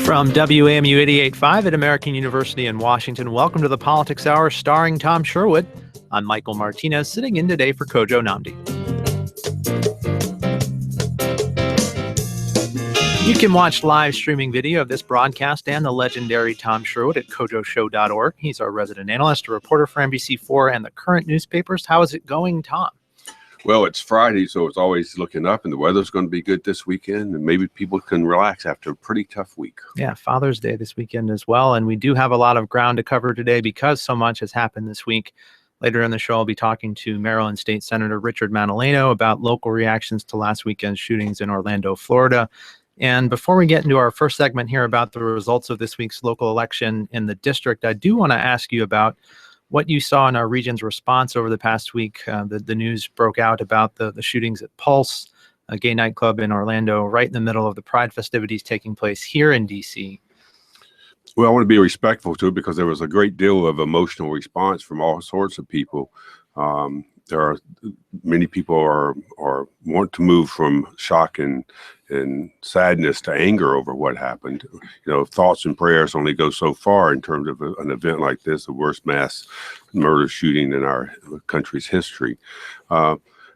From WAMU 88.5 at American University in Washington, welcome to the Politics Hour starring Tom Sherwood. I'm Michael Martinez, sitting in today for Kojo Nnamdi. You can watch live streaming video of this broadcast and the legendary Tom Sherwood at kojoshow.org. He's our resident analyst, a reporter for NBC4 and the current newspapers. How is it going, Tom? Well, it's Friday, so it's always looking up, and the weather's going to be good this weekend, and maybe people can relax after a pretty tough week. Yeah, Father's Day this weekend as well, and we do have a lot of ground to cover today because so much has happened this week. Later in the show, I'll be talking to Maryland State Senator Richard Madaleno about local reactions to last weekend's shootings in Orlando, Florida. And before we get into our first segment here about the results of this week's local election in the district, I do want to ask you about what you saw in our region's response over the past week. The news broke out about the shootings at Pulse, a gay nightclub in Orlando, right in the middle of the Pride festivities taking place here in D.C. Well, I want to be respectful to it because there was a great deal of emotional response from all sorts of people. There are many people are want to move from shock and sadness to anger over what happened. You know, thoughts and prayers only go so far in terms of an event like this, the worst mass murder shooting in our country's history.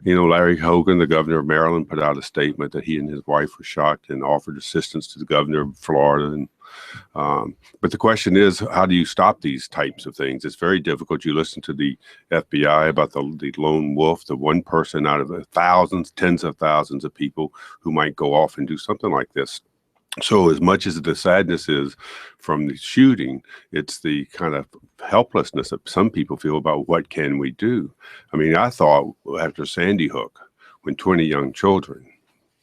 You know, Larry Hogan, the governor of Maryland, put out a statement that he and his wife were shocked and offered assistance to the governor of Florida. And but the question is, how do you stop these types of things? It's very difficult. You listen to the FBI about the lone wolf, the one person out of thousands, tens of thousands of people who might go off and do something like this. So as much as the sadness is from the shooting, it's the kind of helplessness that some people feel about what can we do. I mean, I thought after Sandy Hook, when 20 young children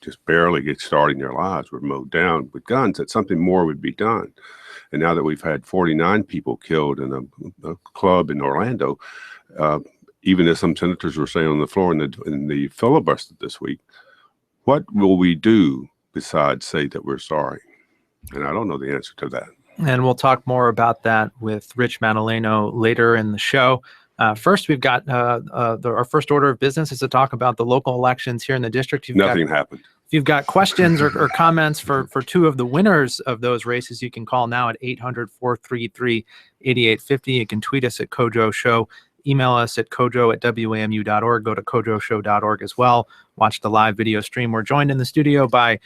just barely get starting their lives were mowed down with guns, that something more would be done. And now that we've had 49 people killed in a club in Orlando, even as some senators were saying on the floor in the filibuster this week, what will we do besides say that we're sorry? And I don't know the answer to that. And we'll talk more about that with Rich Madaleno later in the show. First, we've got our first order of business is to talk about the local elections here in the district. Nothing happened. If you've got questions or comments for two of the winners of those races, you can call now at 800-433-8850. You can tweet us at Kojo Show. Email us at kojo@wamu.org. Go to kojoshow.org as well. Watch the live video stream. We're joined in the studio by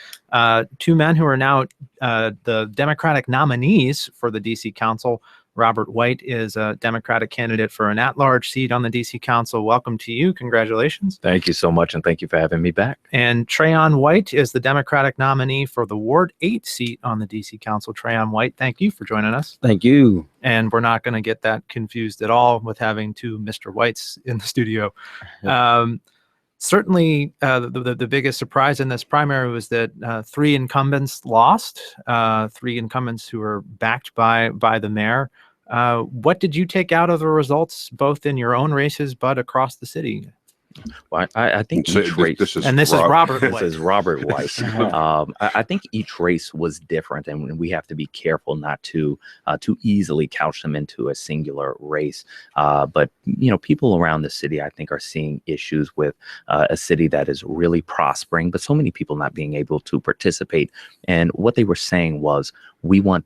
two men who are now the Democratic nominees for the D.C. Council. Robert White is a Democratic candidate for an at-large seat on the D.C. Council. Welcome to you. Congratulations. Thank you so much, and thank you for having me back. And Trayon White is the Democratic nominee for the Ward 8 seat on the D.C. Council. Trayon White, thank you for joining us. Thank you. And we're not going to get that confused at all with having two Mr. Whites in the studio. Certainly, the biggest surprise in this primary was that three incumbents lost, three incumbents who were backed by the mayor. What did you take out of the results, both in your own races, but across the city? Well, I think each race, this is Robert White. This is Robert White. I think each race was different, and we have to be careful not to too easily couch them into a singular race. But you know, people around the city, I think, are seeing issues with a city that is really prospering, but so many people not being able to participate. And what they were saying was, we want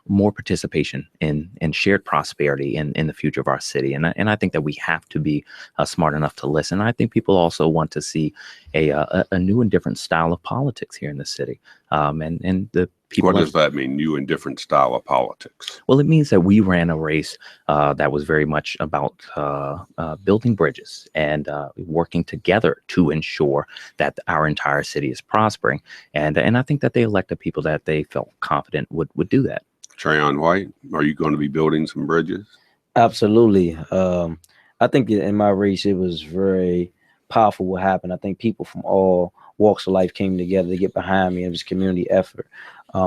more participation in shared prosperity in the future of our city. And I think that we have to be smart enough to listen. I think people also want to see a new and different style of politics here in the city. And the people. What does that mean, new and different style of politics? Well, it means that we ran a race that was very much about building bridges and working together to ensure that our entire city is prospering. And I think that they elected people that they felt confident would do that. Trayon White, are you going to be building some bridges? Absolutely. I think in my race, it was very powerful what happened. I think people from all walks of life came together to get behind me. It was a community effort.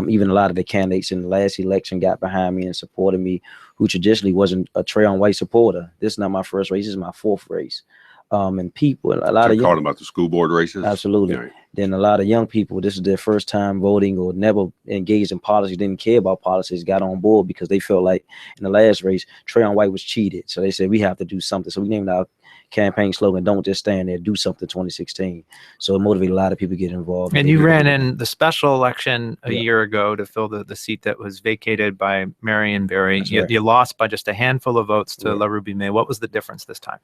Even a lot of the candidates in the last election got behind me and supported me, who traditionally wasn't a Trayon White supporter. This is not my first race. This is my fourth race. And people, a lot of young, talking about the school board races. Absolutely. Yeah. Then a lot of young people, this is their first time voting or never engaged in politics, didn't care about politics, got on board because they felt like in the last race, Trayon White was cheated. So they said, we have to do something. So we named our campaign slogan, "Don't just stand there, do something." 2016, so it motivated a lot of people to get involved. And you ran in the special election a Yeah. year ago to fill the seat that was vacated by Marion Barry. That's right. You lost by just a handful of votes to Right. La Ruby May. What was the difference this time?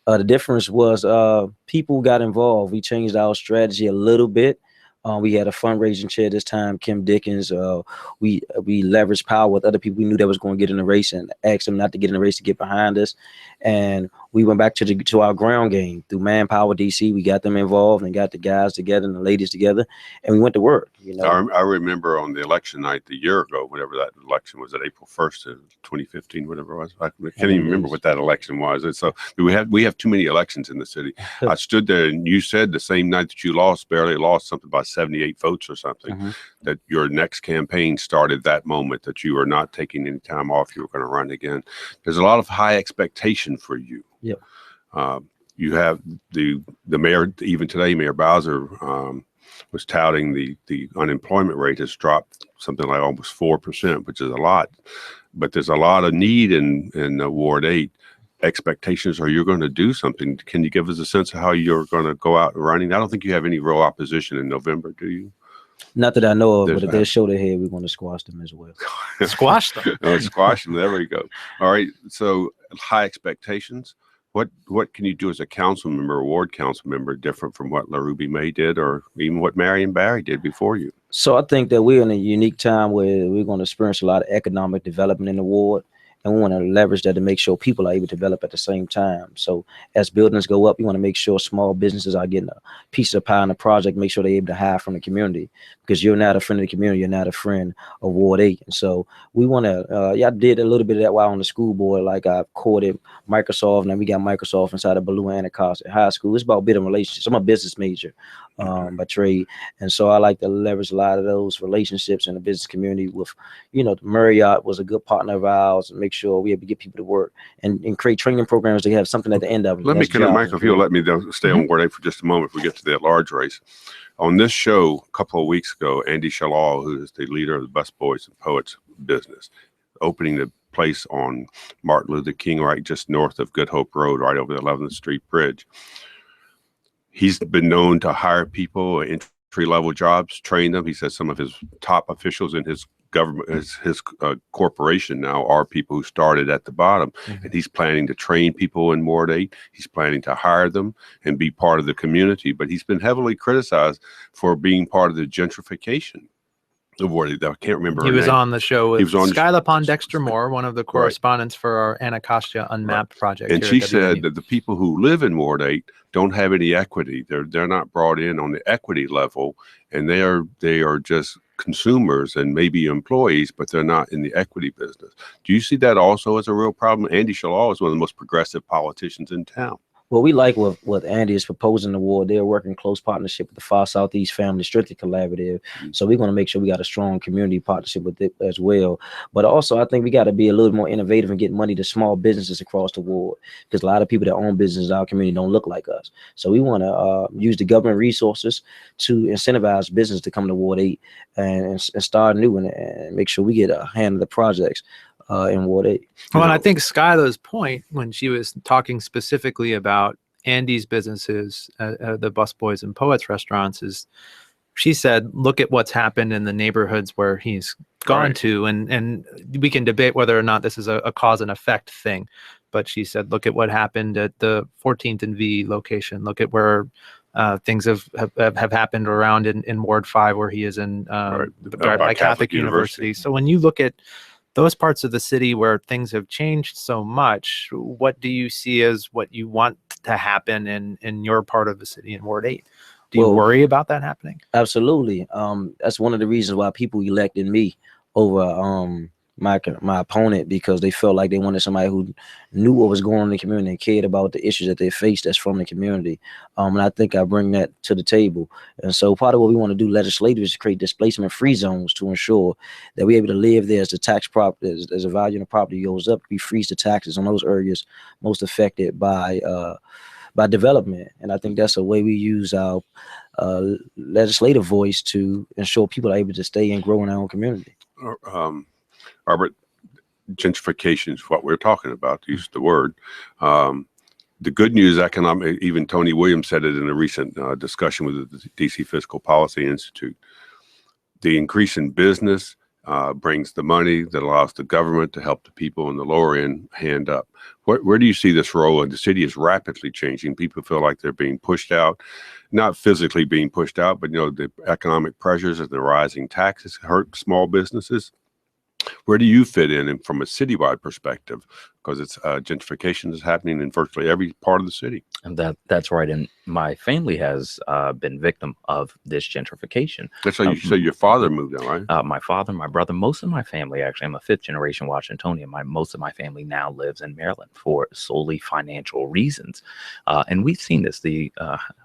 The difference was people got involved. We changed our strategy a little bit. We had a fundraising chair this time, Kim Dickens. We leveraged power with other people we knew that was going to get in the race and asked them not to get in the race to get behind us. And we went back to our ground game through Manpower DC. We got them involved and got the guys together and the ladies together, and we went to work. You know, I remember on the election night a year ago, whenever that election was, at April 1st of 2015, whatever it was. I can't even remember what that election was. And so we have too many elections in the city. I stood there and you said the same night that you lost, barely lost, something about 78 votes or something, that your next campaign started that moment, that you were not taking any time off. You were going to run again. There's a lot of high expectation for you. Yep. You have the mayor, even today, Mayor Bowser was touting the unemployment rate has dropped something like almost 4%, which is a lot. But there's a lot of need in Ward 8. Expectations are you're going to do something. Can you give us a sense of how you're going to go out running? I don't think you have any real opposition in November, do you? Not that I know of, but if they show their head, we're going to squash them as well. Squash them. Squash them. There we go. All right. So high expectations. What can you do as a council member, or ward council member, different from what La Ruby May did, or even what Marion Barry did before you? So I think that we're in a unique time where we're going to experience a lot of economic development in the ward. And we want to leverage that to make sure people are able to develop at the same time. So as buildings go up, we want to make sure small businesses are getting a piece of pie in the project, make sure they're able to hire from the community, because you're not a friend of the community, you're not a friend of Ward 8. And so we want to, I did a little bit of that while on the school board, like I courted Microsoft, and then we got Microsoft inside of Baloo Anacostia High School. It's about building relationships. I'm a business major by trade. And so I like to leverage a lot of those relationships in the business community with, you know, Marriott was a good partner of ours, and make sure we have to get people to work and create training programs to have something at the end of it. Let me, Michael, if you'll let me stay on Ward 8 for just a moment if we get to the at-large race. On this show a couple of weeks ago, Andy Shalal, who is the leader of the Busboys and Poets business, opening the place on Martin Luther King, right just north of Good Hope Road, right over the 11th Street Bridge. He's been known to hire people, entry-level jobs, train them. He says some of his top officials in his government, his corporation now, are people who started at the bottom. And he's planning to train people in Ward 8. He's planning to hire them and be part of the community. But he's been heavily criticized for being part of the gentrification of Ward 8. I can't remember her He was name. on the show with Skyla Pond-Dexter Moore, one of the correspondents for our Anacostia Unmapped project. And she said that the people who live in Ward 8 don't have any equity. They're not brought in on the equity level, and they are just consumers and maybe employees, but they're not in the equity business. Do you see that also as a real problem? Andy Shalal is one of the most progressive politicians in town. Well, we like what Andy is proposing in the ward. They're working close partnership with the Far Southeast Family Strictly Collaborative. So we're going to make sure we got a strong community partnership with it as well. But also, I think we got to be a little more innovative and get money to small businesses across the ward, because a lot of people that own businesses in our community don't look like us. So we want to use the government resources to incentivize business to come to Ward 8 and start new and make sure we get a hand of the projects in Ward 8. Well, and I think Skyla's point when she was talking specifically about Andy's businesses, the Busboys and Poets restaurants, is she said, look at what's happened in the neighborhoods where he's gone to, and we can debate whether or not this is a cause and effect thing. But she said, look at what happened at the 14th and V location. Look at where things have happened around in Ward 5, where he is in by Catholic University. So when you look at those parts of the city where things have changed so much, what do you see as what you want to happen in your part of the city in Ward 8? Do you worry about that happening? Absolutely. That's one of the reasons why people elected me over my opponent, because they felt like they wanted somebody who knew what was going on in the community and cared about the issues that they faced that's from the community. And I think I bring that to the table. And so part of what we want to do legislatively is create displacement free zones to ensure that we're able to live there as the tax property, as the value of the property goes up, we freeze the taxes on those areas most affected by development. And I think that's a way we use our legislative voice to ensure people are able to stay and grow in our own community. Robert, gentrification is what we're talking about, to use the word. The good news, economic, even Tony Williams said it in a recent discussion with the DC Fiscal Policy Institute. The increase in business brings the money that allows the government to help the people in the lower end hand up. Where do you see this role? And the city is rapidly changing. People feel like they're being pushed out, not physically being pushed out, but the economic pressures and the rising taxes hurt small businesses. Where do you fit in from a citywide perspective? Because it's gentrification is happening in virtually every part of the city. And that's right. And my family has been victim of this gentrification. That's how you say your father moved out, right? My father, my brother, most of my family, actually, I'm a fifth generation Washingtonian. Most of my family now lives in Maryland for solely financial reasons. And we've seen this.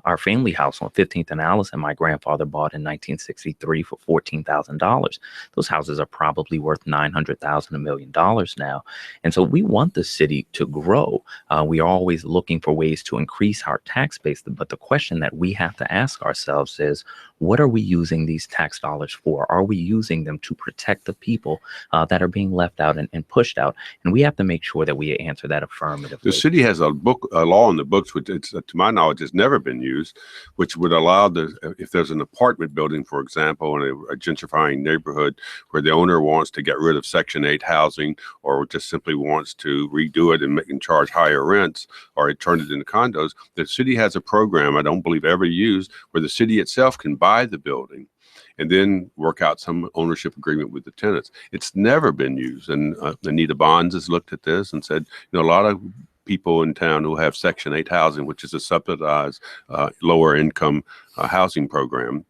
Our family house on 15th and Allison, my grandfather bought in 1963 for $14,000. Those houses are probably worth $900,000, $1 million now. And so we want the city to grow. We are always looking for ways to increase our tax base. But the question that we have to ask ourselves is, what are we using these tax dollars for? Are we using them to protect the people that are being left out and pushed out? And we have to make sure that we answer that affirmatively. The city has a law in the books, which it's, to my knowledge, has never been used, which would allow if there's an apartment building, for example, in a gentrifying neighborhood where the owner wants to get rid of Section 8 housing, or just simply wants to redo it and charge higher rents, or turn it into condos, the city has a program I don't believe ever used, where the city itself can buy the building and then work out some ownership agreement with the tenants. It's never been used. And Anita Bonds has looked at this and said, a lot of people in town who have Section 8 housing, which is a subsidized lower income housing program,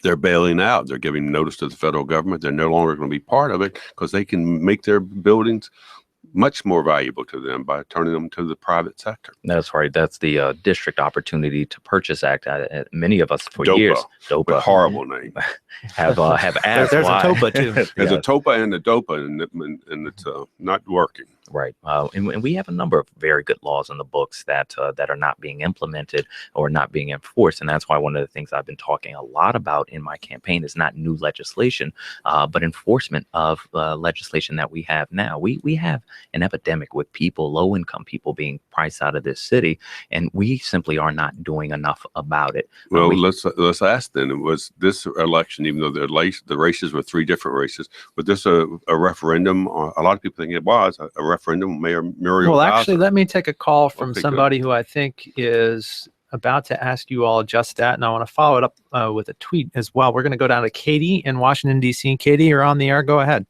they're bailing out. They're giving notice to the federal government. They're no longer going to be part of it because they can make their buildings much more valuable to them by turning them to the private sector. That's right. That's the District Opportunity to Purchase Act. Many of us for DOPA, years, DOPA, horrible name, have asked there's why. a TOPA too. There's a TOPA and a DOPA, and it's not working. Right. And we have a number of very good laws in the books that are not being implemented or not being enforced. And that's why one of the things I've been talking a lot about in my campaign is not new legislation, but enforcement of legislation that we have now. We have an epidemic with people, low income people, being priced out of this city, and we simply are not doing enough about it. Well, let's ask then, was this election, even though the races were three different races, was this a referendum? A lot of people think it was a referendum. Mayor Muriel Well, Bowser. actually, let me take a call from Okay, somebody who I think is about to ask you all just that, and I want to follow it up with a tweet as well. We're going to go down to Katie in Washington, D.C. Katie, you're on the air. Go ahead.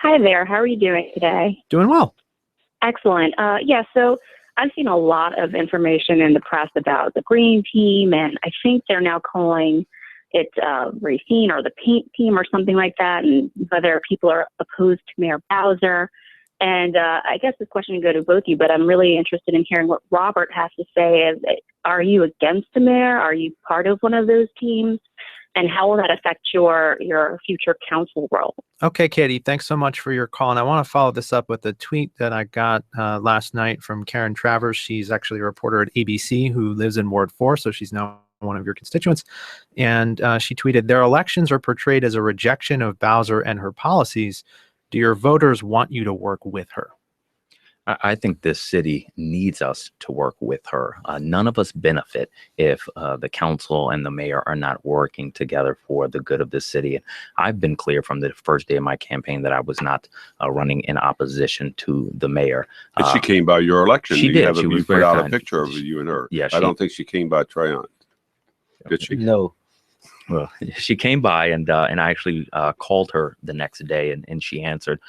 Hi there. How are you doing today? Doing well. Excellent. So I've seen a lot of information in the press about the green team, and I think they're now calling it Racine or the paint team or something like that, and whether people are opposed to Mayor Bowser. And I guess this question can go to both of you, but I'm really interested in hearing what Robert has to say. Are you against the mayor? Are you part of one of those teams? And how will that affect your future council role? Okay, Katie, thanks so much for your call. And I want to follow this up with a tweet that I got last night from Karen Travers. She's actually a reporter at ABC who lives in Ward 4, so she's now one of your constituents. And she tweeted, "Their elections are portrayed as a rejection of Bowser and her policies. Do your voters want you to work with her?" I think this city needs us to work with her. None of us benefit if the council and the mayor are not working together for the good of the city. And I've been clear from the first day of my campaign that I was not running in opposition to the mayor. And she came by your election. She did. She was put very out kind. A picture of you and her. Yeah, I don't think she came by Trayon. Did she? No. Well, she came by and I actually called her the next day, and she answered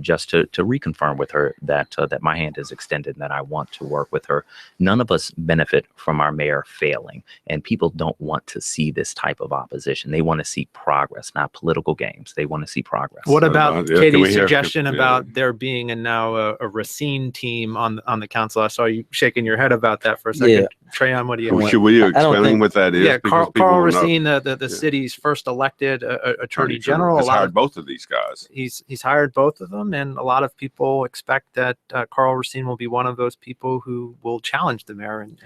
just to reconfirm with her that my hand is extended and that I want to work with her. None of us benefit from our mayor failing, and people don't want to see this type of opposition. They want to see progress, not political games. They want to see progress. What about yeah, Katie's suggestion about there being now a Racine team on the council? I saw you shaking your head about that for a second. Yeah. Trayon, what do you Well, think? should we I don't explain think- what that is? Yeah, Because people Carl will know. Racine, the city's first elected attorney general. Has hired both of these guys. He's hired both of them, and a lot of people expect that Carl Racine will be one of those people who will challenge the mayor and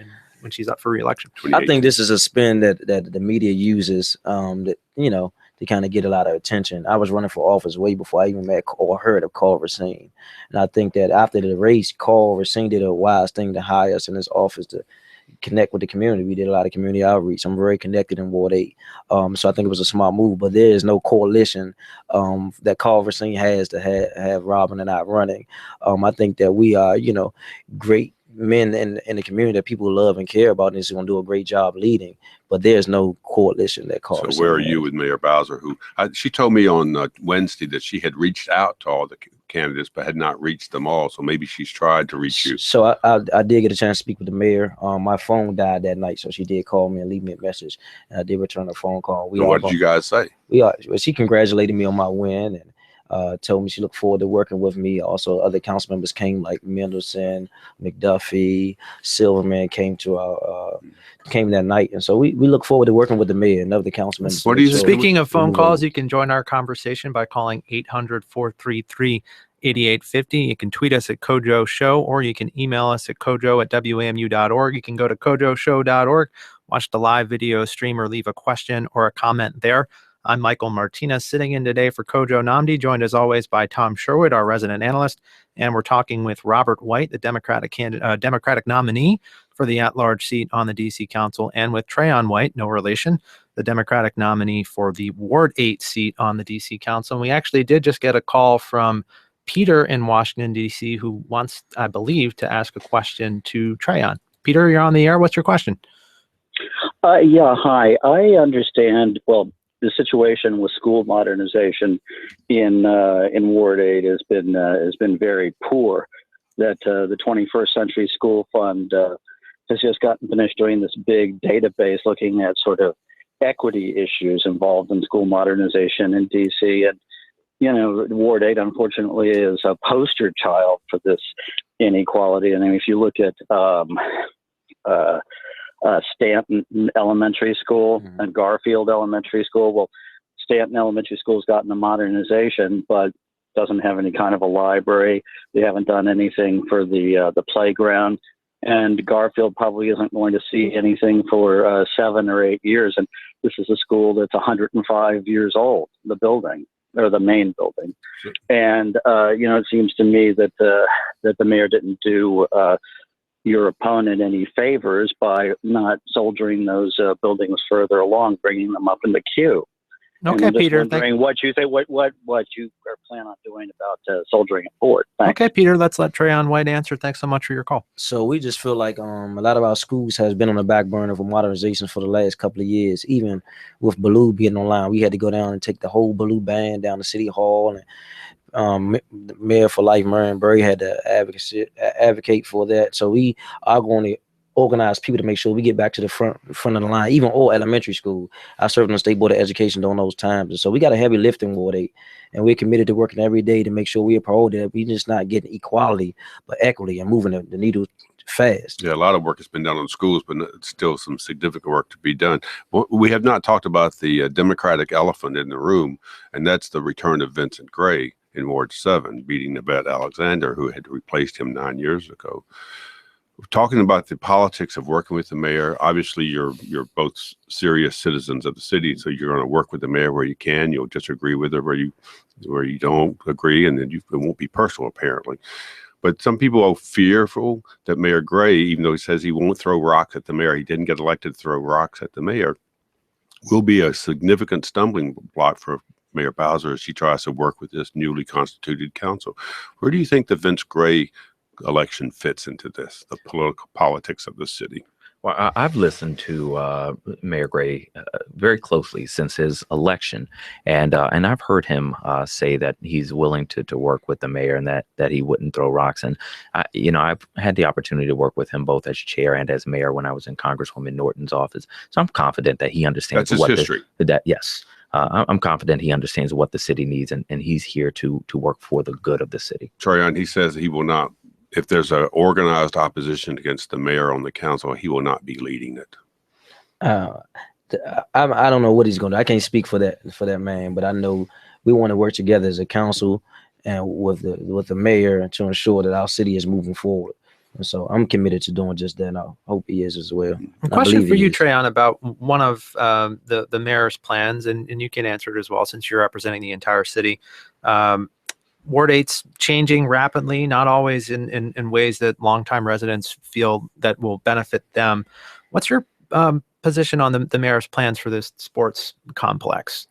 when she's up for re-election. I think this is a spin that the media uses, that to kind of get a lot of attention. I was running for office way before I even met or heard of Carl Racine. And I think that after the race, Carl Racine did a wise thing to hire us in his office to connect with the community. We did a lot of community outreach. I'm very connected in Ward 8. So I think it was a smart move, but there is no coalition that Carl Racine has to have Robin and I running. I think that we are, great men in the community that people love and care about, and is going to do a great job leading. But there's no coalition that Carl. So where are you with Mayor Bowser? She told me on Wednesday that she had reached out to all the candidates, but had not reached them all. So maybe she's tried to reach you. So I did get a chance to speak with the mayor. My phone died that night, so she did call me and leave me a message, and I did return a phone call. What did you guys say? She congratulated me on my win and told me she looked forward to working with me. Also, other council members came, like Mendelson, McDuffie, Silverman came that night, and so we look forward to working with the mayor and other council members. Speaking of phone calls, you can join our conversation by calling 800-433-8850. You can tweet us at Kojo Show, or you can email us at kojo@wamu.org. You can go to kojoshow.org, watch the live video stream, or leave a question or a comment there. I'm Michael Martinez, sitting in today for Kojo Nnamdi, joined as always by Tom Sherwood, our resident analyst, and we're talking with Robert White, the Democratic nominee for the at-large seat on the D.C. Council, and with Trayon White, no relation, the Democratic nominee for the Ward 8 seat on the D.C. Council. And we actually did just get a call from Peter in Washington, D.C., who wants, I believe, to ask a question to Trayon. Peter, you're on the air. What's your question? Yeah, hi. I understand, well, the situation with school modernization in Ward 8 has been very poor. That the 21st Century School Fund has just gotten finished doing this big database looking at sort of equity issues involved in school modernization in DC. And, Ward 8, unfortunately, is a poster child for this inequality. And if you look at Stanton Elementary School and Garfield Elementary School. Well, Stanton Elementary School's gotten a modernization, but doesn't have any kind of a library. They haven't done anything for the playground, and Garfield probably isn't going to see anything for 7 or 8 years. And this is a school that's 105 years old, the building, or the main building. Sure. And it seems to me that the mayor didn't do your opponent any favors by not soldiering those buildings further along, bringing them up in the queue. Okay, Peter. Wondering what you think, what you are plan on doing about soldiering it forward. Thanks. Okay, Peter. Let's let Trayon White answer. Thanks so much for your call. So we just feel like a lot of our schools has been on the back burner for modernization for the last couple of years. Even with Baloo being online, we had to go down and take the whole Baloo band down to City Hall, and the Mayor for Life, Marion Berry, had to advocate for that. So we are going to organize people to make sure we get back to the front of the line, even all elementary school. I served on the State Board of Education during those times. And so we got a heavy lift in Ward 8, and we're committed to working every day to make sure we're priority, that we just not getting equality, but equity, and moving the needle fast. Yeah, a lot of work has been done on schools, but still some significant work to be done. We have not talked about the Democratic elephant in the room, and that's the return of Vincent Gray in Ward 7, beating Yvette Alexander, who had replaced him 9 years ago. We're talking about the politics of working with the mayor. Obviously, you're both serious citizens of the city, so you're going to work with the mayor where you can. You'll disagree with her where you don't agree, and then it won't be personal, apparently. But some people are fearful that Mayor Gray, even though he says he won't throw rocks at the mayor, he didn't get elected to throw rocks at the mayor, will be a significant stumbling block for Mayor Bowser as she tries to work with this newly constituted council. Where do you think the Vince Gray election fits into this, the political politics of the city? Well, I've listened to Mayor Gray very closely since his election, and I've heard him say that he's willing to work with the mayor, and that he wouldn't throw rocks. And I've had the opportunity to work with him both as chair and as mayor when I was in Congresswoman Norton's office. So I'm confident that he understands what history. Yes. I'm confident he understands what the city needs, and he's here to work for the good of the city. Trayon, he says he will not, if there's an organized opposition against the mayor on the council, he will not be leading it. I don't know what he's going to do. I can't speak for that man, but I know we want to work together as a council and with the mayor to ensure that our city is moving forward. And so I'm committed to doing just that, and I hope he is as well. A question for you, Trayon, about one of the mayor's plans, and you can answer it as well since you're representing the entire city. Ward 8's changing rapidly, not always in ways that longtime residents feel that will benefit them. What's your position on the mayor's plans for this sports complex?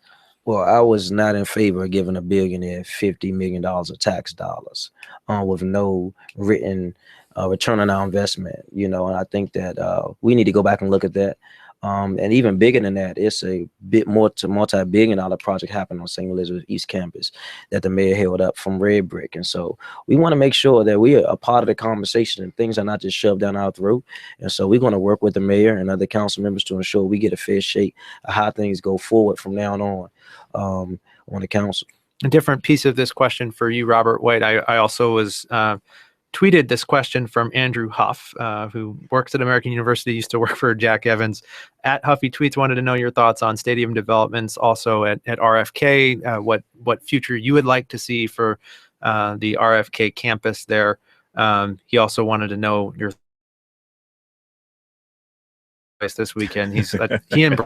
Well, I was not in favor of giving a billionaire $50 million of tax dollars with no written return on our investment, and I think that we need to go back and look at that. And even bigger than that, it's a bit more to multi-billion-dollar project happening on St. Elizabeth East Campus that the mayor held up from Red Brick. And so we want to make sure that we are a part of the conversation and things are not just shoved down our throat. And so we're going to work with the mayor and other council members to ensure we get a fair shake of how things go forward from now on the council. A different piece of this question for you, Robert White. I also was tweeted this question from Andrew Huff, who works at American University, used to work for Jack Evans. At Huffy Tweets wanted to know your thoughts on stadium developments, also at RFK, what future you would like to see for the RFK campus there. He also wanted to know your thoughts this weekend. He and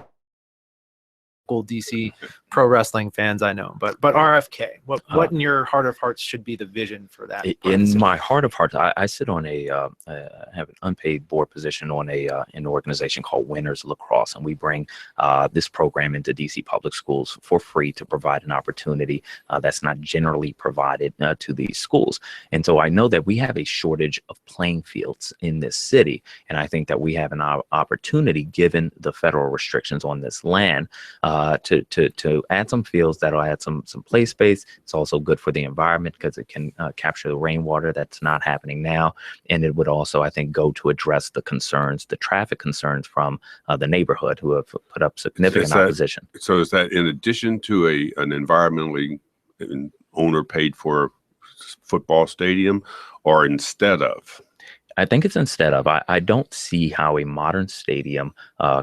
DC pro wrestling fans, I know, but RFK, what in your heart of hearts should be the vision for that? In my heart of hearts, I sit on have an unpaid board position on an organization called Winners Lacrosse, and we bring this program into DC public schools for free to provide an opportunity that's not generally provided to these schools. And so I know that we have a shortage of playing fields in this city, and I think that we have an opportunity, given the federal restrictions on this land, to add some fields that'll add some play space. It's also good for the environment because it can capture the rainwater that's not happening now, and it would also, I think, go to address the traffic concerns from the neighborhood who have put up significant opposition. So is that in addition to an environmentally owner paid for football stadium, or instead of? I think it's instead of. I don't see how a modern stadium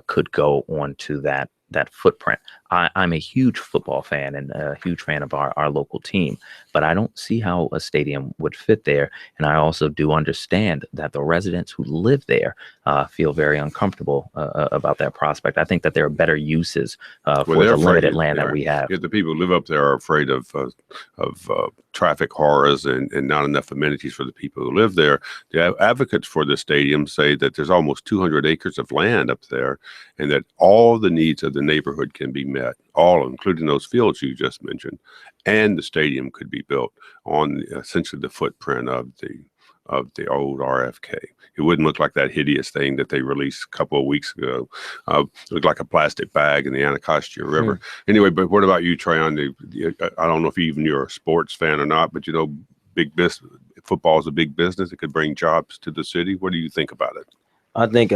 could go onto that footprint. I'm a huge football fan and a huge fan of our local team, but I don't see how a stadium would fit there. And I also do understand that the residents who live there feel very uncomfortable about that prospect. I think that there are better uses for the limited land that we have. The people who live up there are afraid of traffic horrors and not enough amenities for the people who live there. The advocates for the stadium say that there's almost 200 acres of land up there, and that all the needs of the neighborhood can be met, all including those fields you just mentioned, and the stadium could be built on essentially the footprint of the old RFK. It wouldn't look like that hideous thing that they released a couple of weeks ago. It looked like a plastic bag in the Anacostia River. Anyway, but what about you, Trayon? I don't know if you're a sports fan or not, but big business. Football is a big business. It could bring jobs to the city. What do you think about it? I think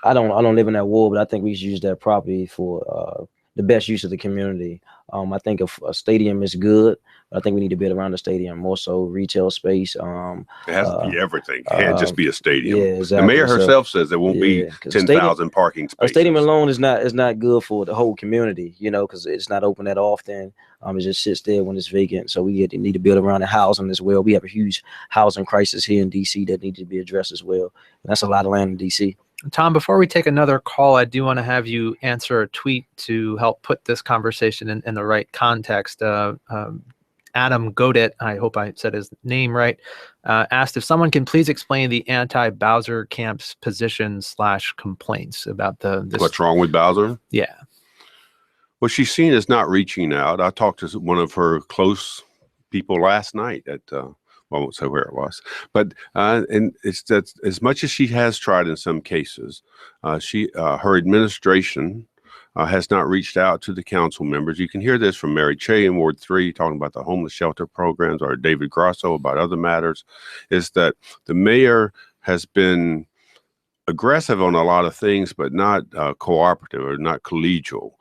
I don't live in that ward, but I think we should use that property for the best use of the community. I think a stadium is good, but I think we need to build around the stadium more so retail space. It has to be everything. It can't just be a stadium. Yeah, exactly. The mayor herself says there won't be 10,000 parking spaces. A stadium alone is not good for the whole community, because it's not open that often. It just sits there when it's vacant. So we need to build around the housing as well. We have a huge housing crisis here in DC that needs to be addressed as well. And that's a lot of land in DC. Tom, before we take another call, I do want to have you answer a tweet to help put this conversation in the right context. Adam Godet, I hope I said his name right, asked if someone can please explain the anti-Bowser camp's position/complaints about what's wrong with Bowser? Yeah. Well, she's seen as not reaching out. I talked to one of her close people last night at I won't say where it was, but and it's that as much as she has tried in some cases, her administration has not reached out to the council members. You can hear this from Mary Che in Ward 3 talking about the homeless shelter programs, or David Grasso about other matters, is that the mayor has been aggressive on a lot of things, but not cooperative or not collegial.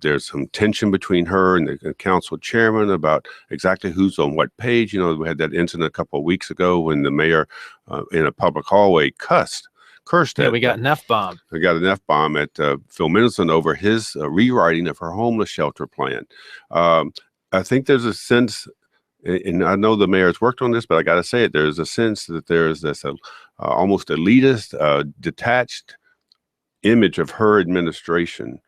There's some tension between her and the council chairman about exactly who's on what page. We had that incident a couple of weeks ago when the mayor in a public hallway cursed. Yeah, we got an F-bomb. We got an F-bomb at Phil Mendelson over his rewriting of her homeless shelter plan. I think there's a sense and I know the mayor's worked on this, but I got to say it, there's a sense that there's this almost elitist, detached image of her administration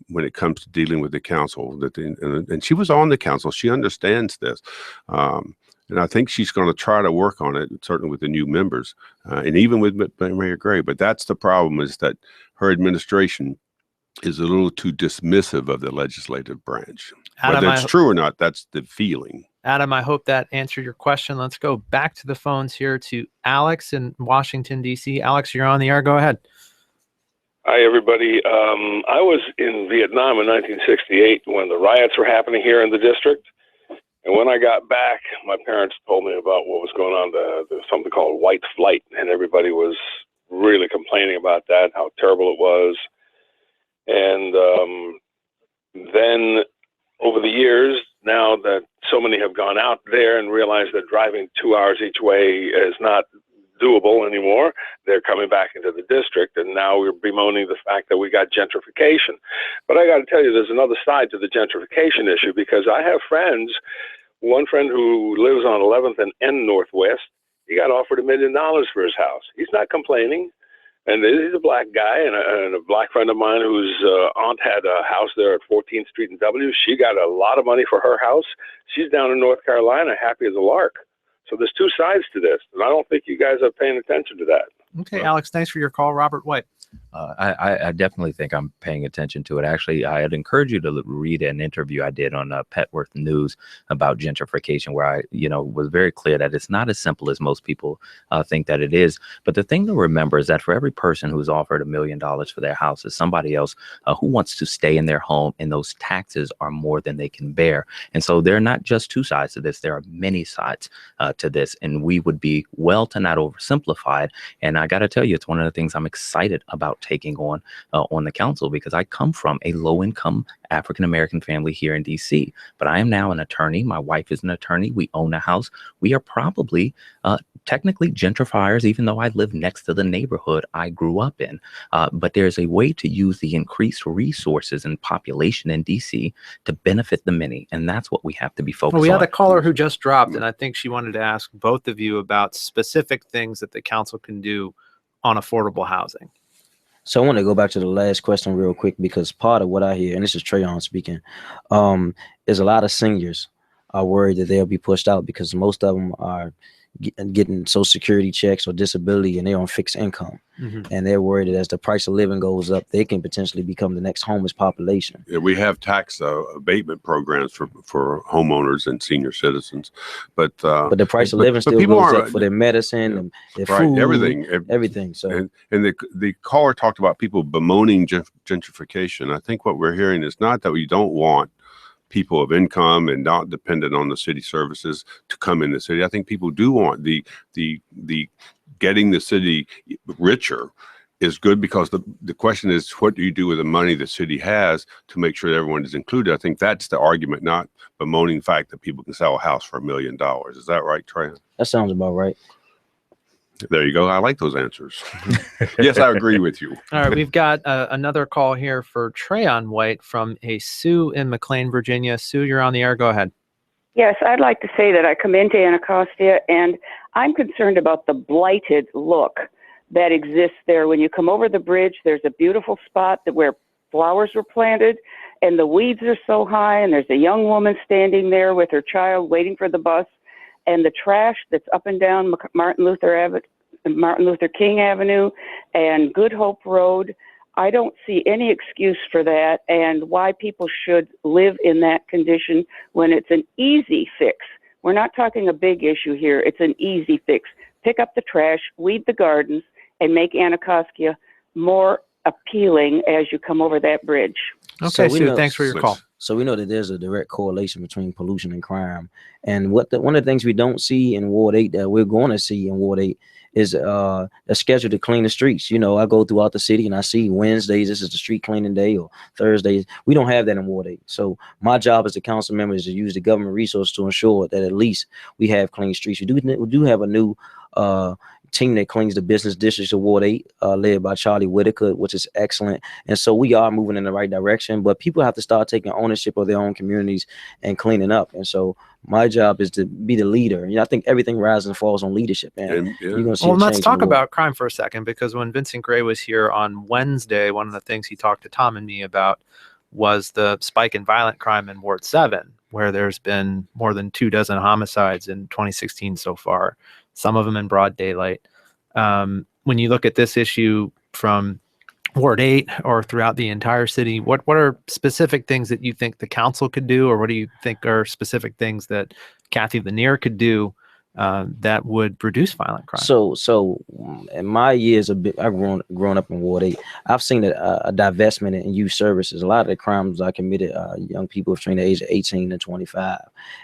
when it comes to dealing with the council. And she was on the council. She understands this. And I think she's going to try to work on it, certainly with the new members, and even with Mayor Gray. But that's the problem, is that her administration is a little too dismissive of the legislative branch. Adam, whether it's true or not, that's the feeling. Adam, I hope that answered your question. Let's go back to the phones here to Alex in Washington, D.C. Alex, you're on the air. Go ahead. Hi, everybody. I was in Vietnam in 1968 when the riots were happening here in the district. And when I got back, my parents told me about what was going on. There was something called white flight, and everybody was really complaining about that, how terrible it was. And then over the years, now that so many have gone out there and realized that driving 2 hours each way is not doable anymore, they're coming back into the district, and now we're bemoaning the fact that we got gentrification. But I got to tell you, there's another side to the gentrification issue, because I have friends, one friend who lives on 11th and N Northwest, he got offered $1 million for his house. He's not complaining. And he's a black guy, and a black friend of mine whose aunt had a house there at 14th Street and W. She got a lot of money for her house. She's down in North Carolina, happy as a lark. So there's two sides to this, and I don't think you guys are paying attention to that. Okay, Alex, thanks for your call. Robert White. I definitely think I'm paying attention to it. Actually, I'd encourage you to read an interview I did on Petworth News about gentrification, where I, was very clear that it's not as simple as most people think that it is. But the thing to remember is that for every person who's offered $1 million for their house is somebody else who wants to stay in their home, and those taxes are more than they can bear. And so there are not just two sides to this. There are many sides to this, and we would be well to not oversimplify it. And I got to tell you, it's one of the things I'm excited about taking on the council, because I come from a low-income African-American family here in DC, but I am now an attorney. My wife is an attorney. We own a house. We are probably technically gentrifiers, even though I live next to the neighborhood I grew up in. But there's a way to use the increased resources and population in DC to benefit the many, and that's what we have to be focused on. We had a caller who just dropped, and I think she wanted to ask both of you about specific things that the council can do on affordable housing. So I want to go back to the last question real quick, because part of what I hear, and this is Trayon speaking, is a lot of seniors are worried that they'll be pushed out because most of them are getting Social Security checks or disability, and they're on fixed income. And they're worried that as the price of living goes up, they can potentially become the next homeless population. Yeah, we have tax abatement programs for homeowners and senior citizens, but the price of living still goes up for their medicine and their food, everything. So and the caller talked about people bemoaning gentrification. I think what we're hearing is not that we don't want people of income and not dependent on the city services to come in the city. I think people do want the getting the city richer is good, because the question is, what do you do with the money the city has to make sure that everyone is included? I think that's the argument, not bemoaning the fact that people can sell a house for $1 million. Is that right, Trey? That sounds about right. There you go. I like those answers. Yes, I agree with you. All right, we've got another call here for Trayon White from a Sue in McLean, Virginia. Sue, you're on the air. Go ahead. Yes, I'd like to say that I come into Anacostia, and I'm concerned about the blighted look that exists there. When you come over the bridge, there's a beautiful spot where flowers were planted, and the weeds are so high, and there's a young woman standing there with her child waiting for the bus, and the trash that's up and down Martin Luther King Avenue and Good Hope Road. I don't see any excuse for that, and why people should live in that condition when it's an easy fix. We're not talking a big issue here. It's an easy fix. Pick up the trash, weed the gardens, and make Anacostia more appealing as you come over that bridge. Okay, so Sue, thanks for your call. So we know that there's a direct correlation between pollution and crime. And one of the things we don't see in Ward 8 that we're going to see in Ward 8 is a schedule to clean the streets. I go throughout the city and I see Wednesdays, this is the street cleaning day, or Thursdays. We don't have that in Ward 8. So my job as a council member is to use the government resource to ensure that at least we have clean streets. We do have a new team that cleans the business districts of Ward 8, led by Charlie Whitaker, which is excellent. And so we are moving in the right direction, but people have to start taking ownership of their own communities and cleaning up. And so my job is to be the leader. I think everything rises and falls on leadership. And you're going to see let's talk about crime for a second, because when Vincent Gray was here on Wednesday, one of the things he talked to Tom and me about was the spike in violent crime in Ward 7, where there's been more than 24 homicides in 2016 so far, some of them in broad daylight. When you look at this issue from Ward 8 or throughout the entire city, what are specific things that you think the council could do, or what do you think are specific things that Kathy Lanier could do that would reduce violent crime? So in my years, I've grown up in Ward 8. I've seen a divestment in youth services. A lot of the crimes I committed, young people between the age of 18 and 25.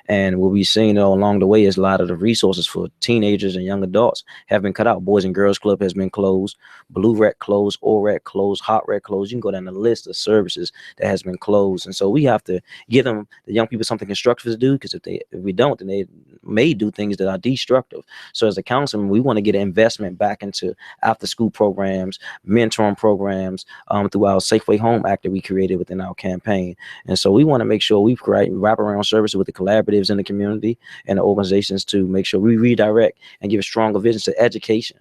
And what we've seen along the way is a lot of the resources for teenagers and young adults have been cut out. Boys and Girls Club has been closed, Blue Rec closed, OREC closed, Hot Rec closed. You can go down the list of services that has been closed. And so we have to give the young people something constructive to do, because if we don't, then they may do things that are destructive. So as a councilman, we want to get investment back into after school programs, mentoring programs, through our Safeway Home Act that we created within our campaign. And so we want to make sure we create wraparound services with the collaboratives in the community and the organizations to make sure we redirect and give stronger vision to education,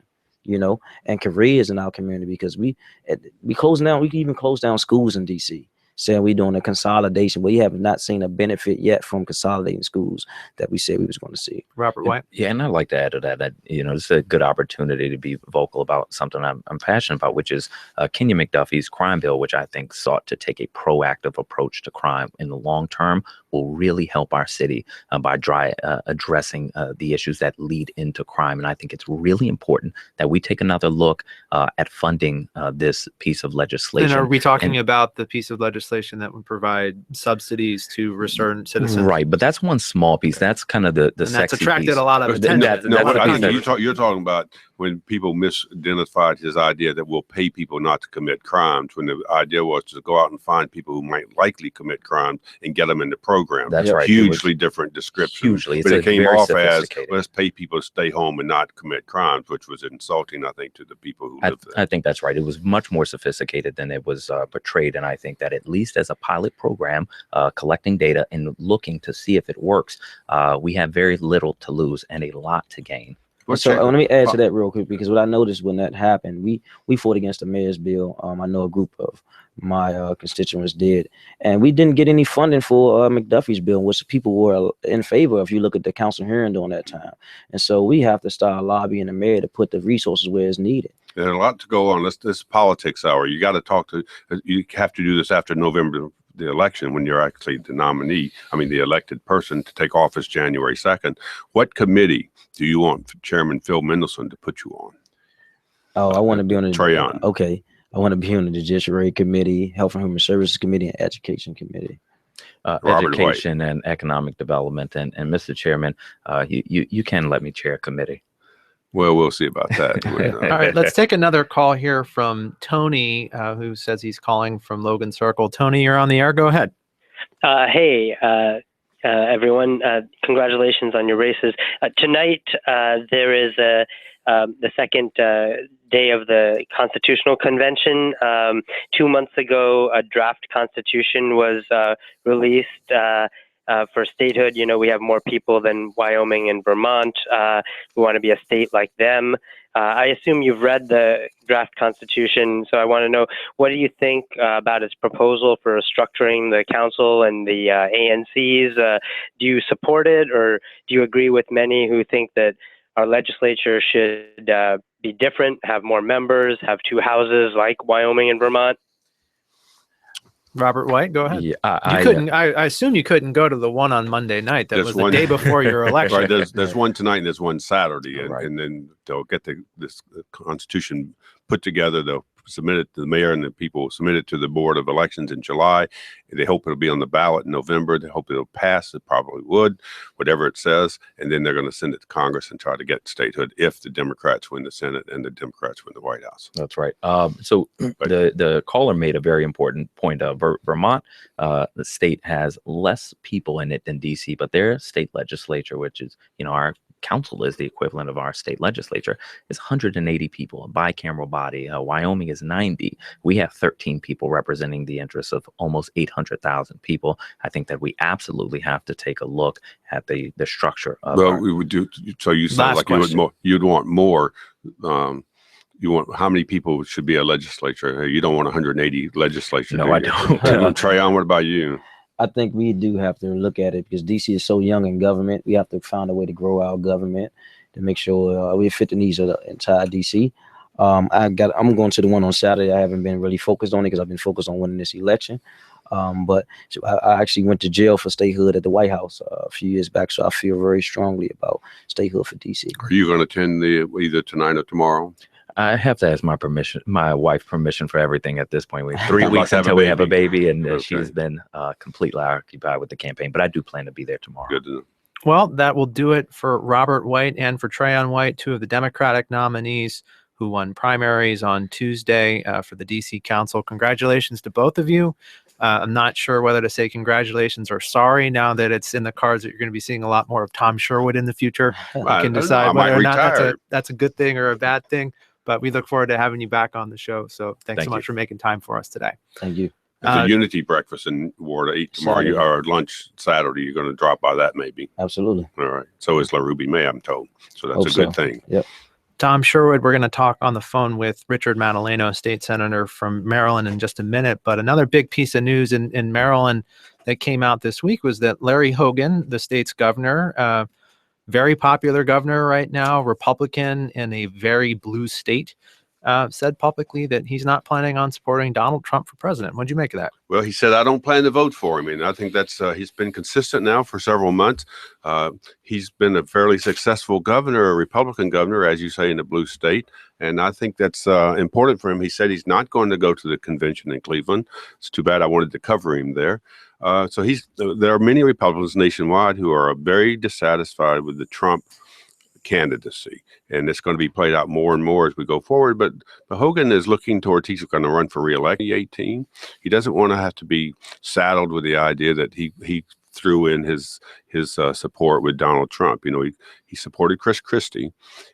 and careers in our community, because we closing down. We can even close down schools in DC, saying we're doing a consolidation, but we have not seen a benefit yet from consolidating schools that we said we was going to see. Robert White. Yeah, and I'd like to add to that it's a good opportunity to be vocal about something I'm passionate about, which is Kenya McDuffie's crime bill, which I think sought to take a proactive approach to crime in the long term, will really help our city by addressing the issues that lead into crime. And I think it's really important that we take another look at funding this piece of legislation. And are we talking about the piece of legislation that would provide subsidies to return citizens? Right, but that's one small piece. That's kind of the and sexy that's attracted piece. a lot of attention. You're talking about when people misidentified his idea that we'll pay people not to commit crimes, when the idea was to go out and find people who might likely commit crimes and get them in the program. That's right. Hugely different description. Hugely. But it came off as, let's pay people to stay home and not commit crimes, which was insulting, I think, to the people who live there. I think that's right. It was much more sophisticated than it was portrayed. And I think that at least as a pilot program, collecting data and looking to see if it works, we have very little to lose and a lot to gain. So let me add to that real quick, because what I noticed when that happened, we fought against the mayor's bill. I know a group of my constituents did, and we didn't get any funding for McDuffie's bill, which people were in favor of. If you look at the council hearing during that time, and so we have to start lobbying the mayor to put the resources where it's needed. There's a lot to go on. This politics hour. You got to talk to. You have to do this after November, the election, when you're actually the nominee. I mean, the elected person to take office January 2nd. What committee do you want Chairman Phil Mendelson to put you on? Oh, I want to be on the Trayon. Okay, I want to be on the Judiciary Committee, Health and Human Services Committee, and Education Committee. Education and Economic Development. And Mr. Chairman, you can let me chair a committee. Well, we'll see about that. All right, let's take another call here from Tony, who says he's calling from Logan Circle. Tony, you're on the air. Go ahead. Hey, everyone. Congratulations on your races. Tonight, there is the second day of the Constitutional Convention. 2 months ago, a draft constitution was released for statehood. We have more people than Wyoming and Vermont. We want to be a state like them. I assume you've read the draft constitution, so I want to know, what do you think about its proposal for structuring the council and the ANCs? Do you support it, or do you agree with many who think that our legislature should be different, have more members, have two houses like Wyoming and Vermont? Robert White, go ahead. Yeah, I assume you couldn't go to the one on Monday night. That was the day before your election. Right, there's one tonight and there's one Saturday, and then they'll get this Constitution put together. They'll submit it to the mayor, and the people will submit it to the Board of Elections in July. They hope it'll be on the ballot in November. They hope it'll pass. It probably would, whatever it says. And then they're going to send it to Congress and try to get statehood if the Democrats win the Senate and the Democrats win the White House. That's right. So the caller made a very important point. Vermont, the state has less people in it than DC, but their state legislature, which is, our council is the equivalent of our state legislature, is 180 people, a bicameral body. Wyoming is 90. We have 13 people representing the interests of almost 800,000 people. I think that we absolutely have to take a look at the structure of we would do. So you sound like you'd want more. You want how many people should be a legislature? You don't want 180 legislatures. No, I don't. Trayon, what about you? I think we do have to look at it because DC is so young in government. We have to find a way to grow our government to make sure we fit the needs of the entire DC. I'm going to the one on Saturday. I haven't been really focused on it because I've been focused on winning this election. But I actually went to jail for statehood at the White House a few years back, so I feel very strongly about statehood for DC. Are you going to attend either tonight or tomorrow? I have to ask my wife's permission for everything at this point. We have 3 weeks until we have a baby, and okay. She's been completely occupied with the campaign. But I do plan to be there tomorrow. Good to know. Well, that will do it for Robert White and for Trayon White, 2 of the Democratic nominees who won primaries on Tuesday for the D.C. Council. Congratulations to both of you. I'm not sure whether to say congratulations or sorry now that it's in the cards that you're going to be seeing a lot more of Tom Sherwood in the future. You can decide whether or not that's a good thing or a bad thing. But we look forward to having you back on the show. So thanks so much for making time for us today. Thank you. It's a unity breakfast in Ward 8 tomorrow, or lunch Saturday. You're going to drop by that maybe. Absolutely. All right. So is La Ruby May, I'm told. So that's a good thing. Yep. Tom Sherwood, we're going to talk on the phone with Richard Madaleno, state senator from Maryland, in just a minute. But another big piece of news in Maryland that came out this week was that Larry Hogan, the state's governor, very popular governor right now, Republican in a very blue state, said publicly that he's not planning on supporting Donald Trump for president. What'd you make of that? Well, he said, I don't plan to vote for him. And I think that's he's been consistent now for several months. He's been a fairly successful governor, a Republican governor, as you say, in a blue state. And I think that's important for him. He said he's not going to go to the convention in Cleveland. It's too bad. I wanted to cover him there. So there are many Republicans nationwide who are very dissatisfied with the Trump candidacy, and it's going to be played out more and more as we go forward. But Hogan is looking towards he's going to run for re-election in 2018. He doesn't want to have to be saddled with the idea that he threw in his support with Donald Trump. You know, he supported Chris Christie,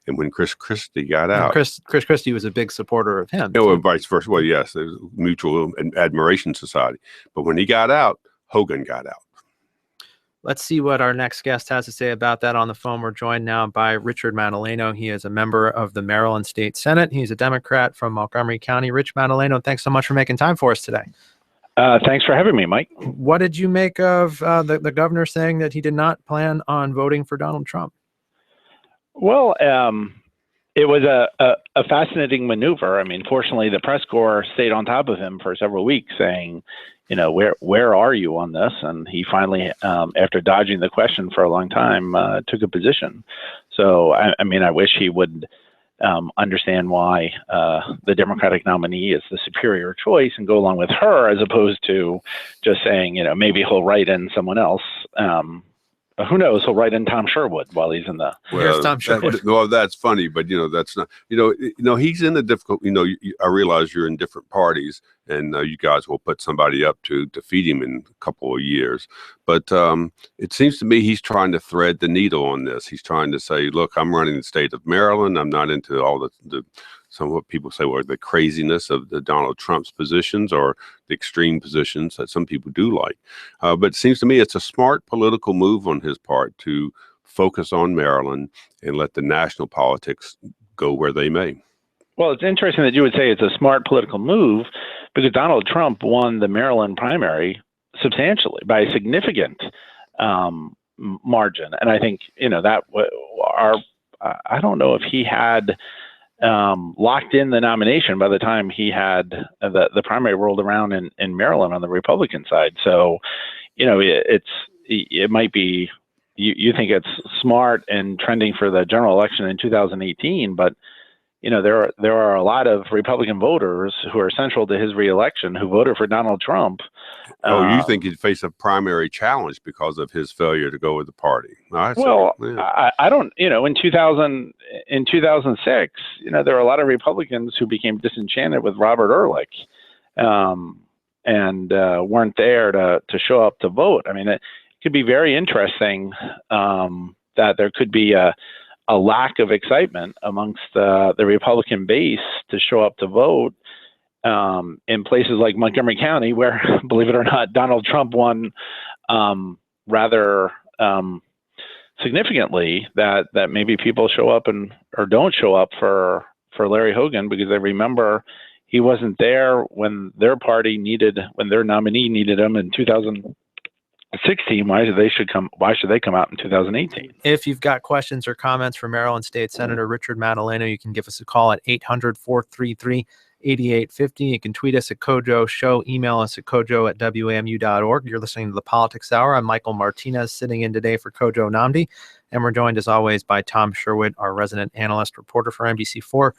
and when Chris Christie got out, Chris Christie was a big supporter of him. You know, and vice versa. Well, yes, there's a mutual admiration society. But when he got out, Hogan got out. Let's see what our next guest has to say about that on the phone. We're joined now by Richard Madaleno. He is a member of the Maryland State Senate. He's a Democrat from Montgomery County. Rich Madaleno, thanks so much for making time for us today. Thanks for having me, Mike. What did you make of the governor saying that he did not plan on voting for Donald Trump? Well, it was a fascinating maneuver. I mean, fortunately, the press corps stayed on top of him for several weeks saying, you know, where are you on this? And he finally, after dodging the question for a long time, took a position. So, I mean, I wish he would understand why the Democratic nominee is the superior choice and go along with her, as opposed to just saying, you know, maybe he'll write in someone else. Who knows? He'll write in Tom Sherwood while he's in the. Here's Tom Sherwood. Well, that's funny, but you know that's not. You know he's in a difficult. You know, I realize you're in different parties, and you guys will put somebody up to defeat him in a couple of years. But it seems to me he's trying to thread the needle on this. He's trying to say, look, I'm running the state of Maryland. I'm not into all the some of what people say were the craziness of the Donald Trump's positions or the extreme positions that some people do like. But it seems to me it's a smart political move on his part to focus on Maryland and let the national politics go where they may. Well, it's interesting that you would say it's a smart political move because Donald Trump won the Maryland primary substantially by a significant margin. And I think, you know, that I don't know if he had locked in the nomination by the time he had the primary rolled around in Maryland on the Republican side. So, you know, it might be, you think it's smart and trending for the general election in 2018, but you know, there are a lot of Republican voters who are central to his reelection who voted for Donald Trump. You think he'd face a primary challenge because of his failure to go with the party? I don't. You know, in 2006, you know, there were a lot of Republicans who became disenchanted with Robert Ehrlich, and weren't there to show up to vote. I mean, it could be very interesting. that there could be a lack of excitement amongst the Republican base to show up to vote in places like Montgomery County, where, believe it or not, Donald Trump won rather significantly, that maybe people show up or don't show up for Larry Hogan because they remember he wasn't there when their nominee needed him in 2016. Why should they come out in 2018? If you've got questions or comments for Maryland State Senator Richard Madaleno, you can give us a call at 800-433-8850. You can tweet us at Kojo Show, email us at kojo@wamu.org. You're listening to the Politics Hour. I'm Michael Martinez, sitting in today for Kojo Namdi. And we're joined, as always, by Tom Sherwood, our resident analyst reporter for NBC4,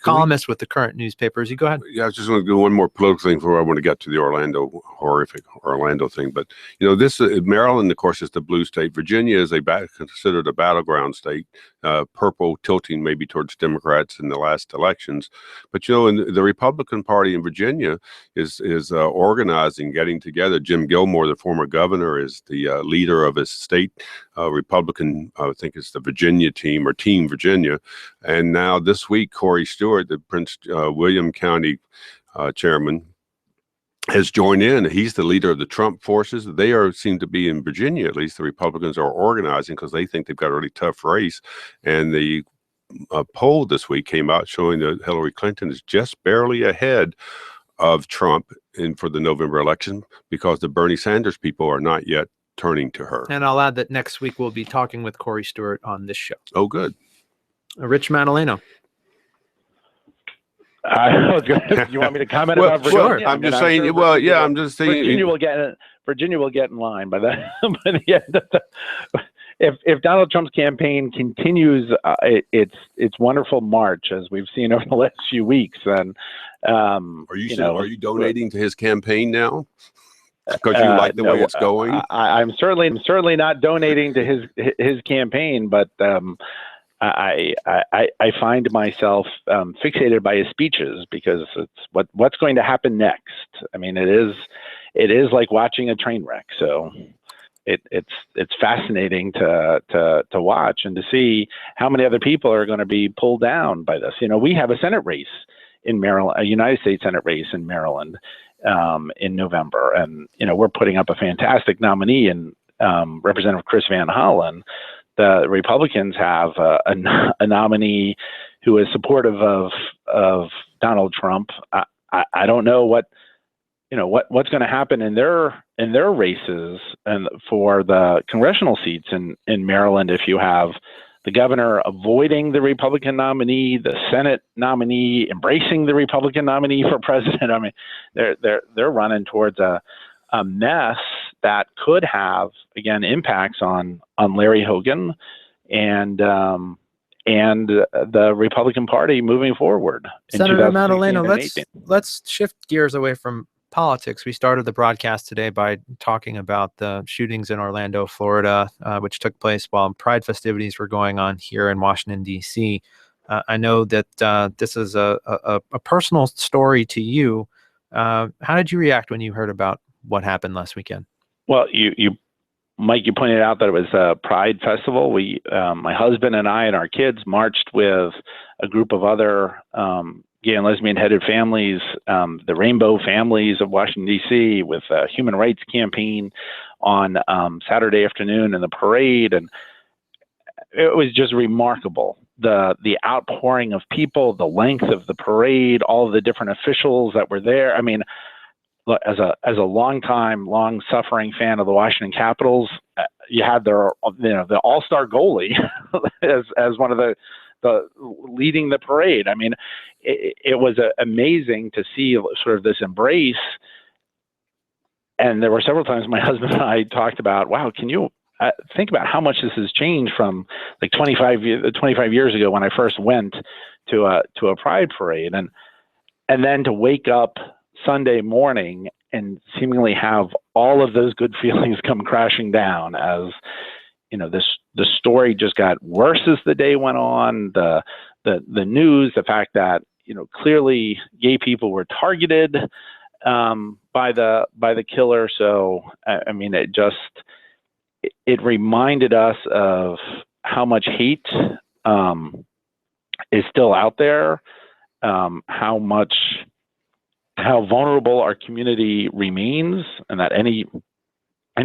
columnist with the current newspapers. You go ahead. Yeah, I was just going to do one more political thing before I want to get to the horrific Orlando thing. But, this Maryland, of course, is the blue state. Virginia is considered a battleground state, purple tilting maybe towards Democrats in the last elections. But, in the Republican Party in Virginia is organizing, getting together. Jim Gilmore, the former governor, is the leader of his state Republican, I think it's the Virginia team or Team Virginia. And now this week, Corey Stewart, the Prince William County chairman, has joined in. He's the leader of the Trump forces. They seem to be in Virginia, at least the Republicans are organizing because they think they've got a really tough race. And the poll this week came out showing that Hillary Clinton is just barely ahead of Trump for the November election because the Bernie Sanders people are not yet turning to her. And I'll add that next week we'll be talking with Corey Stewart on this show. Oh, good. Rich Madaleno. You want me to comment about Virginia? Sure. I'm just saying. I'm just saying. Virginia will get in line by the end of if Donald Trump's campaign continues its wonderful march as we've seen over the last few weeks, then are you donating to his campaign now? Because you like the way it's going. I'm certainly not donating to his campaign, but I find myself fixated by his speeches because it's what's going to happen next. I mean, it is like watching a train wreck. So it's fascinating to watch and to see how many other people are going to be pulled down by this. We have a Senate race in Maryland, a United States Senate race in Maryland. In November, and we're putting up a fantastic nominee in Representative Chris Van Hollen. The Republicans have a nominee who is supportive of Donald Trump. I don't know what's going to happen in their races and for the congressional seats in Maryland if you have the governor avoiding the Republican nominee, the Senate nominee embracing the Republican nominee for president. I mean, they're running towards a mess that could have, again, impacts on Larry Hogan and the Republican Party moving forward. Senator Madaleno, let's shift gears away from politics. We started the broadcast today by talking about the shootings in Orlando, Florida, which took place while Pride festivities were going on here in Washington, D.C. I know that this is a personal story to you. How did you react when you heard about what happened last weekend? Well, Mike, you pointed out that it was a Pride festival. We, my husband and I and our kids marched with a group of other gay and lesbian-headed families, the Rainbow Families of Washington, D.C., with a human rights campaign on Saturday afternoon in the parade. And it was just remarkable, the outpouring of people, the length of the parade, all of the different officials that were there. I mean, look, as a long-suffering fan of the Washington Capitals, you had the all-star goalie as one of the leading the parade. I mean, it was amazing to see sort of this embrace. And there were several times my husband and I talked about, wow, can you think about how much this has changed from like 25 years ago when I first went to a Pride parade, and then to wake up Sunday morning and seemingly have all of those good feelings come crashing down as the story just got worse as the day went on. The news, the fact that clearly gay people were targeted by the killer. So I mean, it reminded us of much hate is still out there, how vulnerable our community remains, and that any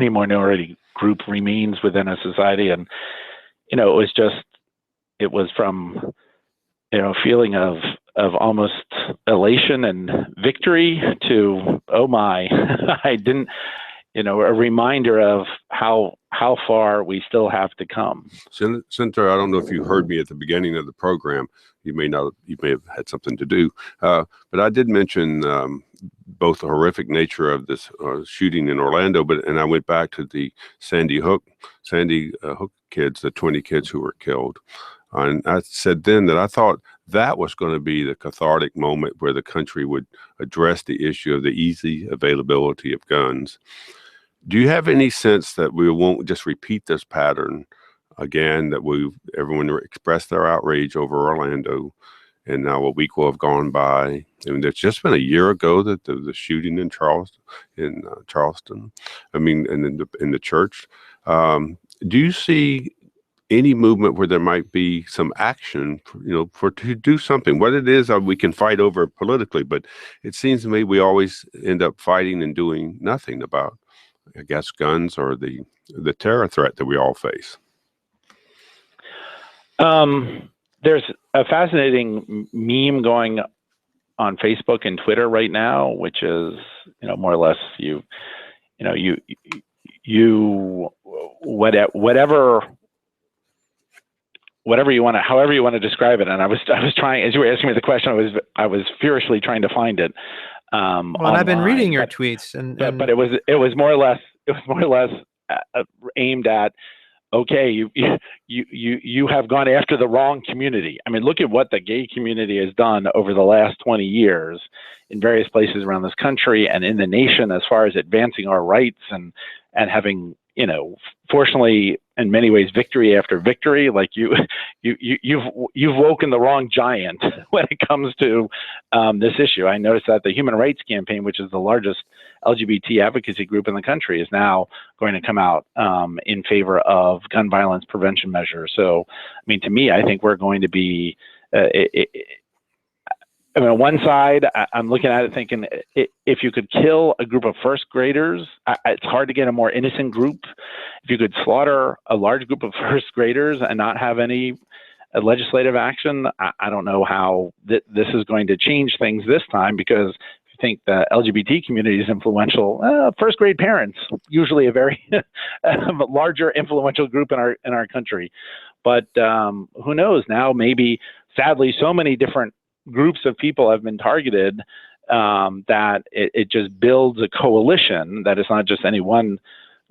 minority group remains within a society. And it was from feeling of almost elation and victory to, oh my, I didn't, a reminder of how far we still have to come. Senator, I don't know if you heard me at the beginning of the program. You may have had something to do, but I did mention both the horrific nature of this shooting in Orlando, and I went back to the Sandy Hook kids, the 20 kids who were killed. And I said then that I thought that was going to be the cathartic moment where the country would address the issue of the easy availability of guns. Do you have any sense that we won't just repeat this pattern again, that everyone expressed their outrage over Orlando, and now a week will have gone by? I mean, it's just been a year ago that the shooting in Charleston. I mean, in the church. Do you see any movement where there might be some action, to do something? What it is, we can fight over politically, but it seems to me we always end up fighting and doing nothing about, I guess, guns or the terror threat that we all face. There's a fascinating meme going on Facebook and Twitter right now, which is, more or less whatever you want to, however you want to describe it. And I was trying, as you were asking me the question, I was furiously trying to find it. Well, and I've been reading your tweets, but it was more or less aimed at, okay, you have gone after the wrong community. I mean, look at what the gay community has done over the last 20 years in various places around this country and in the nation, as far as advancing our rights and having, fortunately, in many ways, victory after victory. Like you've woken the wrong giant when it comes to this issue. I noticed that the Human Rights Campaign, which is the largest LGBT advocacy group in the country, is now going to come out in favor of gun violence prevention measures. So, I mean, to me, I think we're going to be, on one side, I'm looking at it thinking, if you could kill a group of first graders, it's hard to get a more innocent group. If you could slaughter a large group of first graders and not have any legislative action, I don't know how this is going to change things this time, because if you think the LGBT community is influential, first grade parents, usually a very larger influential group in our country. But who knows, now maybe, sadly, so many different groups of people have been targeted that it just builds a coalition, that it's not just any one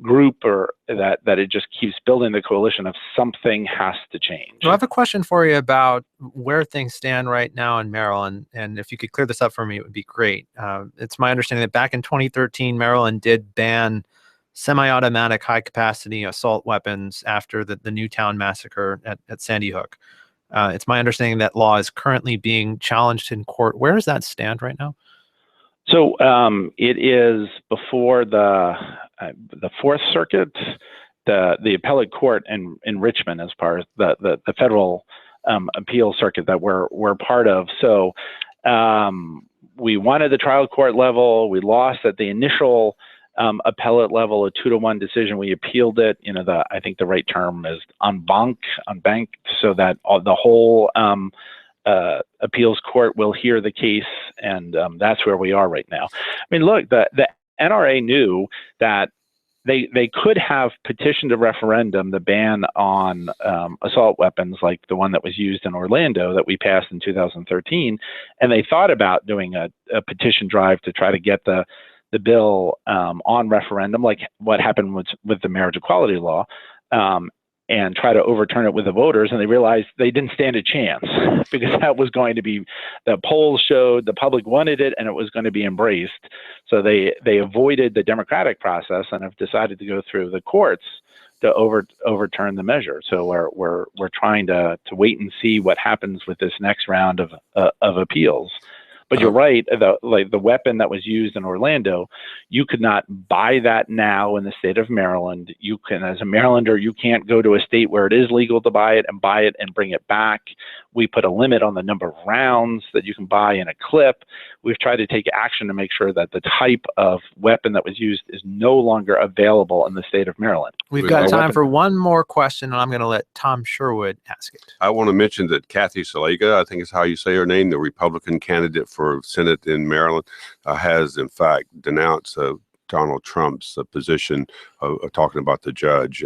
group, or that it just keeps building the coalition of something has to change. So I have a question for you about where things stand right now in Maryland, and if you could clear this up for me, it would be great. It's my understanding that back in 2013, Maryland did ban semi-automatic high-capacity assault weapons after the Newtown massacre at Sandy Hook. It's my understanding that law is currently being challenged in court. Where does that stand right now? So it is before the Fourth Circuit, the appellate court in Richmond, as far as the federal appeal circuit that we're part of. So we won at the trial court level. We lost at the initial appellate level, a 2-1 decision. We appealed it. I think the right term is en banc, so that the whole appeals court will hear the case, and that's where we are right now. I mean, look, the NRA knew that they could have petitioned a referendum, the ban on assault weapons, like the one that was used in Orlando that we passed in 2013, and they thought about doing a petition drive to try to get the bill on referendum, like what happened with the marriage equality law, and try to overturn it with the voters. And they realized they didn't stand a chance, because that was going to be, the polls showed the public wanted it and it was going to be embraced. So they avoided the democratic process and have decided to go through the courts to overturn the measure. So we're trying to wait and see what happens with this next round of appeals. But you're right. The weapon that was used in Orlando, you could not buy that now in the state of Maryland. You can, as a Marylander, you can't go to a state where it is legal to buy it and bring it back. We put a limit on the number of rounds that you can buy in a clip. We've tried to take action to make sure that the type of weapon that was used is no longer available in the state of Maryland. We've got time for one more question, and I'm going to let Tom Sherwood ask it. I want to mention that Kathy Salega, I think is how you say her name, the Republican candidate for Senate in Maryland, has in fact denounced Donald Trump's position talking about the judge,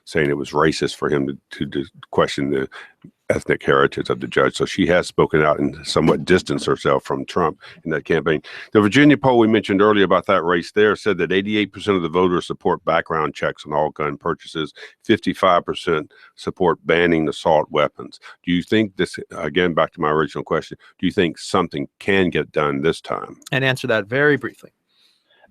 saying it was racist for him to question the ethnic heritage of the judge. So she has spoken out and somewhat distanced herself from Trump in that campaign. The Virginia poll we mentioned earlier about that race there said that 88% of the voters support background checks on all gun purchases, 55% support banning assault weapons. Do you think this, again, back to my original question, do you think something can get done this time? And answer that very briefly.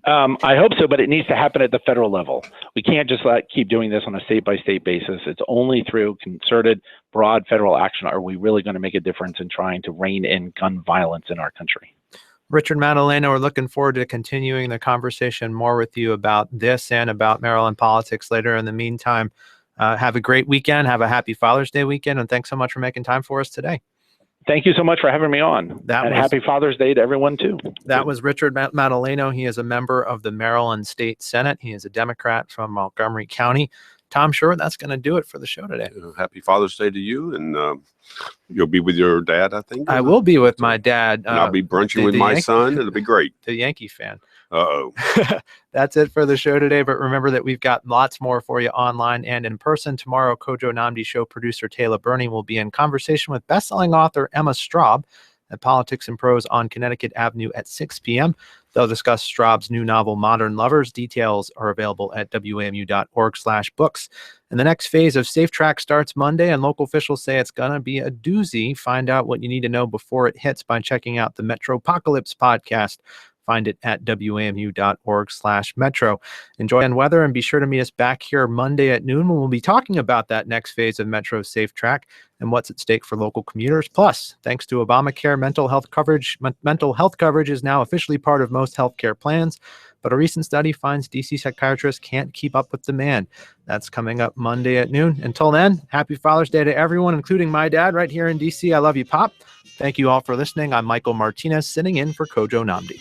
I hope so, but it needs to happen at the federal level. We can't just keep doing this on a state-by-state basis. It's only through concerted, broad federal action are we really going to make a difference in trying to rein in gun violence in our country. Richard Madaleno, we're looking forward to continuing the conversation more with you about this and about Maryland politics later. In the meantime, have a great weekend. Have a happy Father's Day weekend, and thanks so much for making time for us today. Thank you so much for having me on. And happy Father's Day to everyone, too. That was Richard Madaleno. He is a member of the Maryland State Senate. He is a Democrat from Montgomery County. Tom Sherwood, that's going to do it for the show today. Happy Father's Day to you. And you'll be with your dad, I think? I will be with my dad. And I'll be brunching with my son. It'll be great. The Yankee fan. Uh-oh. That's it for the show today. But remember that we've got lots more for you online and in person. Tomorrow, Kojo Namdi show producer Taylor Burney will be in conversation with bestselling author Emma Straub at Politics and Prose on Connecticut Avenue at 6 p.m. They'll discuss Straub's new novel, Modern Lovers. Details are available at wamu.org/books. And the next phase of SafeTrack starts Monday, and local officials say it's going to be a doozy. Find out what you need to know before it hits by checking out the Metropocalypse podcast. Find it at wamu.org/metro. Enjoy the weather and be sure to meet us back here Monday at noon when we'll be talking about that next phase of Metro's SafeTrack and what's at stake for local commuters. Plus, thanks to Obamacare, mental health coverage is now officially part of most healthcare plans. But a recent study finds DC psychiatrists can't keep up with demand. That's coming up Monday at noon. Until then, happy Father's Day to everyone, including my dad right here in DC. I love you, Pop. Thank you all for listening. I'm Michael Martinez, sitting in for Kojo Namdi.